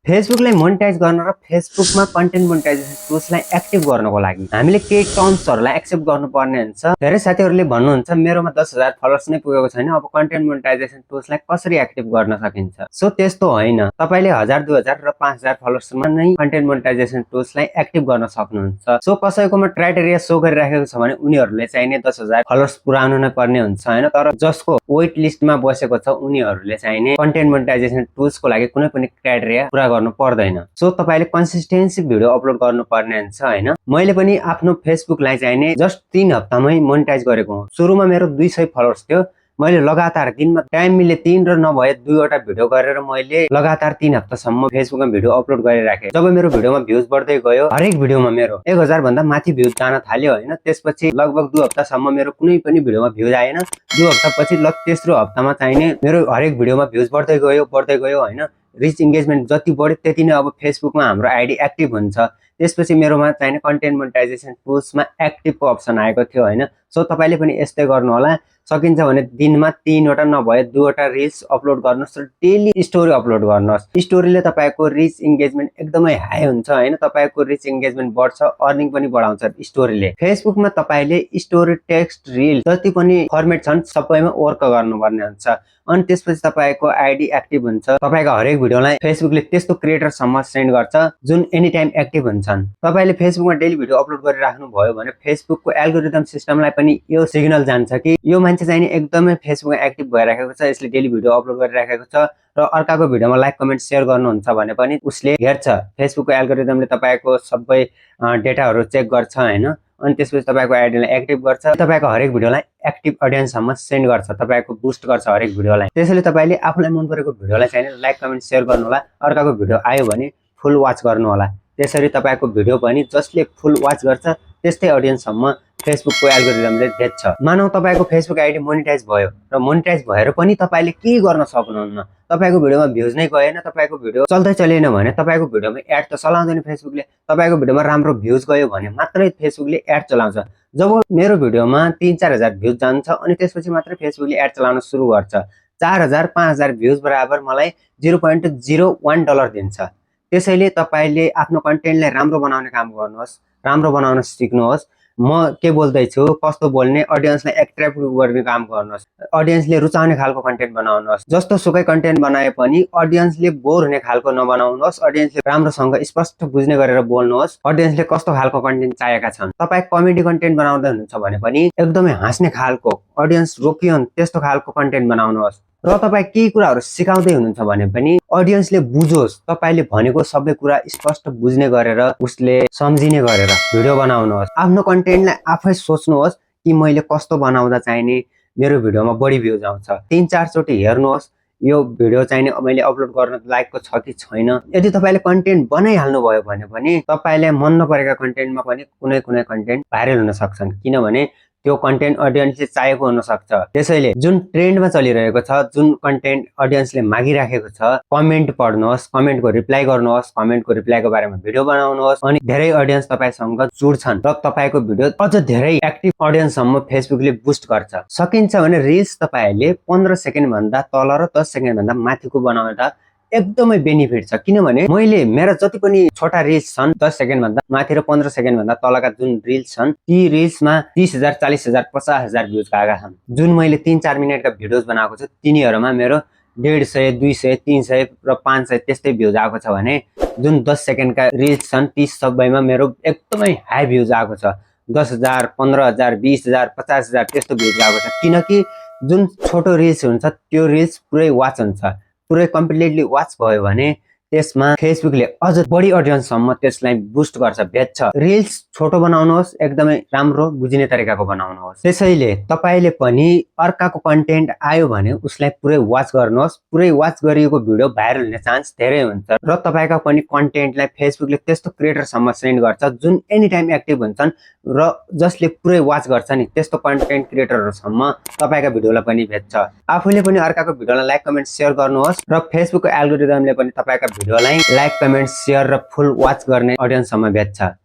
फेसबुकलाई monetise गर्न र फेसबुकमा कन्टेन्ट मोनेटाइजेसन टुल्सलाई एक्टिभ गर्नको लागि हामीले केही टर्म्सहरूलाई एक्सेप्ट गर्नुपर्ने हुन्छ। धेरै साथीहरूले भन्नुहुन्छ मेरोमा 10,000 फलोअर्स नै पुगेको छैन, अब कन्टेन्ट मोनेटाइजेसन टुल्सलाई कसरी एक्टिभ गर्न सकिन्छ? सो त्यस्तो होइन, तपाईले 1000, 2000 र 5000 फलोअर्समा नै कन्टेन्ट मोनेटाइजेसन टुल्सलाई एक्टिभ गर्न सक्नुहुन्छ। सो कसैकोमा क्राइटेरिया सो गरिराखेको छ भने उनीहरूले चाहिँ नि 10,000 फलोअर्स पुराउनु नै पर्ने हुन्छ हैन। तर जसको वेट लिस्टमा बसेको छ उनीहरूले चाहिँ नि कन्टेन्ट मोनेटाइजेसन टुल्सको लागि कुनै पनि क्राइटेरिया पुरा गर्नु पर्दैन। सो तपाईले कन्सिस्टेन्सी भिडियो अपलोड गर्नुपर्ने हुन्छ हैन। मैले पनि आफ्नो फेसबुकलाई चाहिँ नि जस्ट 3 हप्तामै मोनेटाइज गरेको हुँ। सुरुमा मेरो 200 फलोअर्स थियो। मैले लगातार दिनमा टाइम मिले 3 र नभए 2 वटा भिडियो गरेर मैले लगातार 3 हप्तासम्म फेसबुकमा भिडियो अपलोड गरिराखे। जब मेरो भिडियोमा भ्युज बढ्दै गयो, हरेक भिडियोमा मेरो 1000 भन्दा माथि भ्युज जान थाल्यो हैन। त्यसपछि लगभग 2 हप्तासम्म मेरो कुनै पनि भिडियोमा भ्युज आएन। 2 हप्तापछि तेस्रो हप्तामा चाहिँ नि मेरो हरेक भिडियोमा भ्युज बढ्दै गयो हैन। रिच इन्गेजमेन्ट जति बढ्यो त्यति नै अब फेसबुकमा हाम्रो आइडी एक्टिभ हुन्छ। त्यसपछि मेरोमा चाहिँ कन्टेन्ट मोनेटाइजेसन टुल्समा एक्टिभको अप्सन आएको थियो हैन। सो तपाईले पनि यस्तै गर्नु होला। सकिन्छ भने दिनमा 3 वटा नभए 2 वटा रिल्स अपलोड गर्नुहोस् र डेली स्टोरी अपलोड गर्नुहोस्। स्टोरीले तपाईको रिच इन्गेजमेन्ट एकदमै हाई हुन्छ हैन। तपाईको रिच इन्गेजमेन्ट बढ्छ, अर्निङ पनि बढाउँछ स्टोरीले। फेसबुकमा तपाईले स्टोरी, टेक्स्ट, रिल जति पनि फर्मेट छन् सबैमा वर्क गर्नुपर्ने हुन्छ। अनि त्यसपछि तपाईको आइडी एक्टिभ हुन्छ। तपाईको हरेक भिडियोलाई फेसबुकले त्यस्तो क्रिएटरसम्म सेन्ड गर्छ जुन एनी टाइम एक्टिभ हुन्छन्। तपाईले फेसबुकमा डेली भिडियो अपलोड गरिराख्नु भयो भने फेसबुकको एल्गोरिदम सिस्टमलाई पनि यो सिग्नल जान्छ कि यो मान्छे चाहिँ नि एकदमै फेसबुकमा एक्टिभ भइराखेको छ, यसले डेली भिडियो अपलोड गरिराखेको छ र अर्काको भिडियोमा लाइक कमेन्ट सेयर गर्नुहुन्छ भने पनि उसले हेर्छ। फेसबुकको एल्गोरिदमले तपाईको सबै डेटाहरू चेक गर्छ हैन। अनि त्यसपछि तपाईको आइडीलाई एक्टिभ गर्छ, तपाईको हरेक भिडियोलाई एक्टिभ ऑडियन्ससम्म सेन्ड गर्छ, तपाईको बुस्ट गर्छ हरेक भिडियोलाई। त्यसैले तपाईले आफुलाई मन परेको भिडियोलाई चाहिँ लाइक कमेन्ट सेयर गर्नु होला। अर्काको भिडियो आयो भने फुल वाच गर्नु होला। त्यसरी तपाईको भिडियो पनि जसले फुल वाच गर्छ त्यस्तै ऑडियन्ससम्म फेसबुकको एल्गोरिदमले देख्छ। मानौ तपाईको फेसबुक आइडी मोनेटाइज भयो र मोनेटाइज भएर पनि तपाईले के गर्न सक्नुहुन्न, तपाईको भिडियोमा भ्युज नै गएन, तपाईको भिडियो चल्दै चलेन भने तपाईको भिडियोमा एड त चलाउँदैन फेसबुकले। तपाईको भिडियोमा राम्रो भ्युज गयो भने मात्रै फेसबुकले एड चलाउँछ। जब मेरो भिडियोमा 3-4 हजार भ्युज जान्छ अनि त्यसपछि मात्रै फेसबुकले एड चलाउन सुरु गर्छ। 4000 5000 भ्युज बराबर मलाई $0.01 दिन्छ। त्यसैले तपाईले आफ्नो कन्टेन्टलाई राम्रो बनाउने काम गर्नुहोस्, राम्रो बनाउन सिक्नुहोस्। म के बोल्दै छु, कस्तो बोल्ने, ऑडियन्सलाई एट्र्याक्ट गर्ने काम गर्नुहोस्। ऑडियन्सले रुचाउने खालको कन्टेन्ट बनाउनुहोस्। जस्तो सुकै कन्टेन्ट बनाए पनि ऑडियन्सले बोर हुने खालको नबनाउनुहोस्। ऑडियन्सले राम्रोसँग स्पष्ट बुझ्ने गरेर बोल्नुहोस्। ऑडियन्सले कस्तो खालको कन्टेन्ट चाहेका छन्। तपाई कमेडी कन्टेन्ट बनाउँदै हुनुहुन्छ भने पनि एकदमै हाँस्ने खालको, ऑडियन्स रोकियोन् त्यस्तो खालको कन्टेन्ट बनाउनुहोस्। र तपाई केही कुराहरू सिकाउँदै हुनुहुन्छ भने पनि ऑडियन्सले बुझोस्, तपाईले भनेको सबै कुरा स्पष्ट बुझ्ने गरेर उसले सम्झिने गरेर भिडियो बनाउनुहोस्। आफ्नो कन्टेन्टलाई आफै सोच्नुहोस् कि मैले कस्तो बनाउँदा चाहिँ नि मेरो भिडियोमा बढी भ्युज आउँछ। 3-4 चोटि हेर्नुहोस् यो भिडियो चाहिँ नि मैले अपलोड गर्न लायकको छ कि छैन। यदि तपाईले कन्टेन्ट बनाइहाल्नु भयो भने पनि तपाईलाई मन नपरेका कन्टेन्टमा पनि कुनै कन्टेन्ट भाइरल हुन सक्छन्, किनभने त्यो कन्टेन्ट ऑडियन्सले चाहेको हुन सक्छ। त्यसैले जुन ट्रेन्डमा चलिरहेको छ, जुन कन्टेन्ट ऑडियन्सले मागिराखेको छ, कमेन्ट पढ्नुहोस्, कमेन्टको रिप्लाई गर्नुहोस्, कमेन्टको रिप्लाईको बारेमा भिडियो बनाउनुहोस्। अनि धेरै ऑडियन्स तपाईसँग जुड्छन् र तपाईको भिडियो अझ धेरै एक्टिभ ऑडियन्ससम्म फेसबुकले बुस्ट गर्छ। सकिन्छ भने रिल्स तपाईले 15 सेकेन्ड भन्दा तल र 10 सेकेन्ड भन्दा माथिको बनाउँदा एकदमै बेनिफिट छ। किनभने मैले मेरा जति पनि छोटा रिल्स छन् 10 सेकेन्ड भन्दा माथि र 15 सेकेन्ड भन्दा तलका जुन रिल्स छन् ती रिल्समा 30,000 40,000 50,000 भ्युज आएका छन्। जुन मैले 3-4 मिनेटका भिडियोज बनाएको छु तिनीहरुमा मेरो 150 200 300 र 500 त्यस्तै भ्युज आएको छ भने जुन 10 सेकेन्डका रिल्स छन् ती सबैमा मेरो एकदमै हाई भ्युज आएको छ। 10,000 15,000 20,000 50,000 त्यस्तो भ्युज आएको छ। किनकि जुन छोटो रिल्स हुन्छ त्यो रिल्स पुरै वाच हुन्छ, पुरै कम्प्लिटली वाच भयो भने त्यसमा फेसबुकले अझ बढी ऑडियन्ससम्म त्यसलाई बुस्ट गर्छ, भेट्छ। रिल्स छोटो बनाउनुहोस्, एकदमै राम्रो बुझिने तरिकाको बनाउनुहोस्। त्यसैले तपाईले पनि अर्काको कन्टेन्ट आयो भने उसलाई पुरै वाच गर्नुहोस्। पुरै वाच गरिएको भिडियो भाइरल हुने चान्स धेरै हुन्छ र तपाईका पनि कन्टेन्टलाई फेसबुकले त्यस्तो क्रिएटरसम्म सेन्ड गर्छ जुन एनी टाइम एक्टिभ हुन्छन् र जसले पुरै वाच गर्छ नि त्यस्तो कन्टेन्ट क्रिएटरहरुसम्म तपाईका भिडियोलाई पनि भेट्छ। आफूले पनि अर्काको भिडियोलाई लाइक कमेन्ट सेयर गर्नुहोस् र फेसबुकको एल्गोरिदमले पनि तपाईका भिडियोलाई लाइक कमेन्ट सेयर र फुल वाच गर्ने ऑडियन्ससम्म भेट्छ।